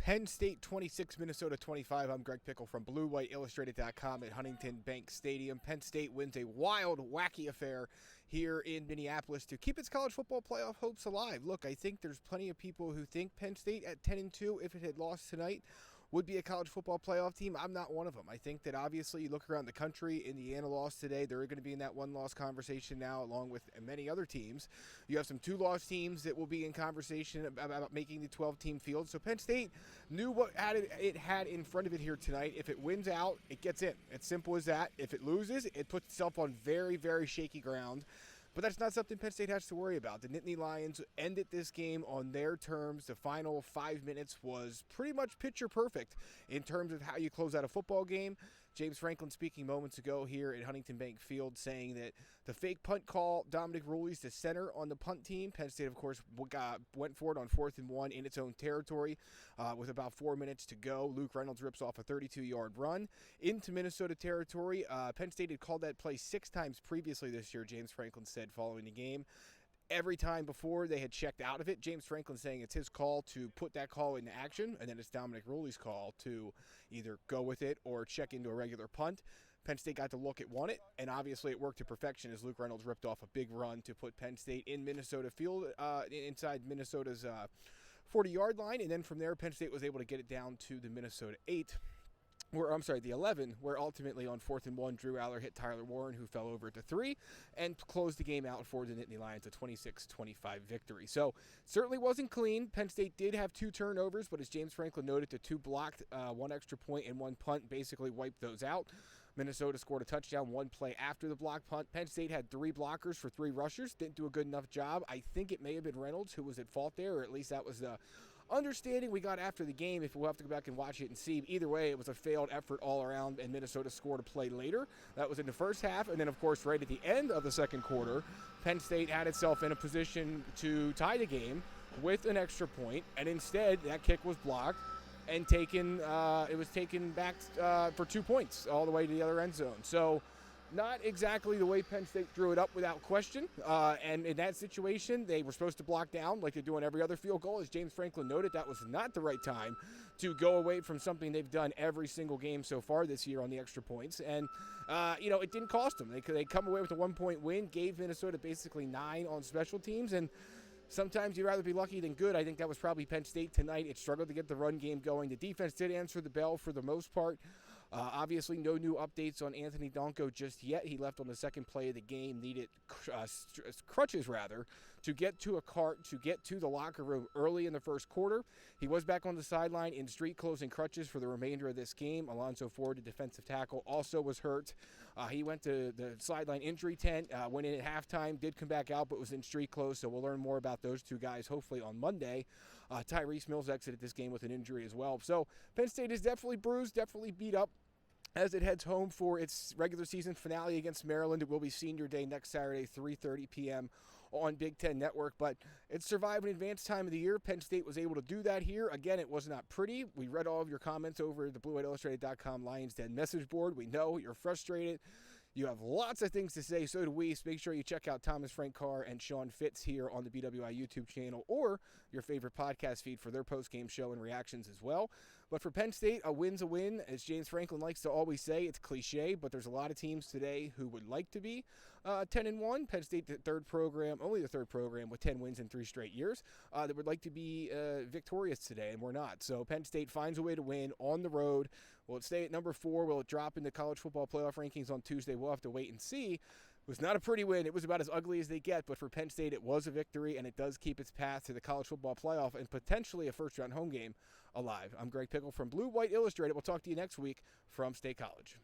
Penn State 26, Minnesota 25. I'm Greg Pickel from BlueWhiteIllustrated.com at Huntington Bank Stadium. Penn State wins a wild, wacky affair here in Minneapolis to keep its college football playoff hopes alive. Look, I think there's plenty of people who think Penn State at 10-2, if it had lost tonight, would be a college football playoff team. I'm not one of them. I think that obviously you look around the country, Indiana lost today. They're going to be in that one-loss conversation now along with many other teams. You have some two-loss teams that will be in conversation about making the 12-team field. So Penn State knew what it had in front of it here tonight. If it wins out, it gets in. It's simple as that. If it loses, it puts itself on very, very shaky ground. But that's not something Penn State has to worry about. The Nittany Lions ended this game on their terms. The final 5 minutes was pretty much picture perfect in terms of how you close out a football game. James Franklin speaking moments ago here at Huntington Bank Field saying that the fake punt call, Dominic Rulli's the center on the punt team. Penn State, of course, went for it on 4th and 1 in its own territory with about 4 minutes to go. Luke Reynolds rips off a 32-yard run into Minnesota territory. Penn State had called that play 6 times previously this year, James Franklin said following the game. Every time before they had checked out of it. James Franklin saying it's his call to put that call into action, and then it's Dominic Rulli's call to either go with it or check into a regular punt. Penn State got to look at one it, and obviously it worked to perfection as Luke Reynolds ripped off a big run to put Penn State in Minnesota field, inside Minnesota's 40-yard line, and then from there Penn State was able to get it down to the Minnesota 8. The 11, where ultimately on 4th and 1, Drew Aller hit Tyler Warren, who fell over to 3, and closed the game out for the Nittany Lions, a 26-25 victory. So, certainly wasn't clean. Penn State did have 2 turnovers, but as James Franklin noted, the 2 blocked, 1 extra point and 1 punt basically wiped those out. Minnesota scored a touchdown 1 play after the block punt. Penn State had 3 blockers for 3 rushers. Didn't do a good enough job. I think it may have been Reynolds who was at fault there, or at least that was the understanding we got after the game. If we'll have to go back and watch it and see. Either way, it was a failed effort all around, and Minnesota scored a play later. That was in the first half, and then, of course, right at the end of the second quarter, Penn State had itself in a position to tie the game with an extra point, and instead that kick was blocked and taken. It was taken back for 2 points all the way to the other end zone. So not exactly the way Penn State drew it up without question. And in that situation, they were supposed to block down like they do on every other field goal. As James Franklin noted, that was not the right time to go away from something they've done every single game so far this year on the extra points. And, it didn't cost them. They come away with a 1-point win, gave Minnesota basically 9 on special teams. And sometimes you'd rather be lucky than good. I think that was probably Penn State tonight. It struggled to get the run game going. The defense did answer the bell for the most part. Obviously, no new updates on Anthony Donko just yet. He left on the second play of the game, needed crutches, to get to a cart, to get to the locker room early in the first quarter. He was back on the sideline in street clothes and crutches for the remainder of this game. Alonzo Ford, the defensive tackle, also was hurt. He went to the sideline injury tent, went in at halftime, did come back out, but was in street clothes, so we'll learn more about those 2 guys hopefully on Monday. Tyrese Mills exited this game with an injury as well. So Penn State is definitely bruised, definitely beat up as it heads home for its regular season finale against Maryland. It will be Senior Day next Saturday, 3:30 p.m. on Big Ten Network, but it's survived an advanced time of the year. Penn State was able to do that here. Again, it was not pretty. We read all of your comments over at the BlueWhiteIllustrated.com Lions Den message board. We know you're frustrated. You have lots of things to say, so do we. So make sure you check out Thomas Frank Carr and Sean Fitz here on the BWI YouTube channel or your favorite podcast feed for their post-game show and reactions as well. But for Penn State, a win's a win. As James Franklin likes to always say, it's cliche, but there's a lot of teams today who would like to be 10-1. Penn State, only the third program with 10 wins in 3 straight years, that would like to be victorious today, and we're not. So Penn State finds a way to win on the road. Will it stay at number 4? Will it drop in the college football playoff rankings on Tuesday? We'll have to wait and see. It was not a pretty win. It was about as ugly as they get, but for Penn State, it was a victory, and it does keep its path to the college football playoff and potentially a first-round home game alive. I'm Greg Pickel from Blue White Illustrated. We'll talk to you next week from State College.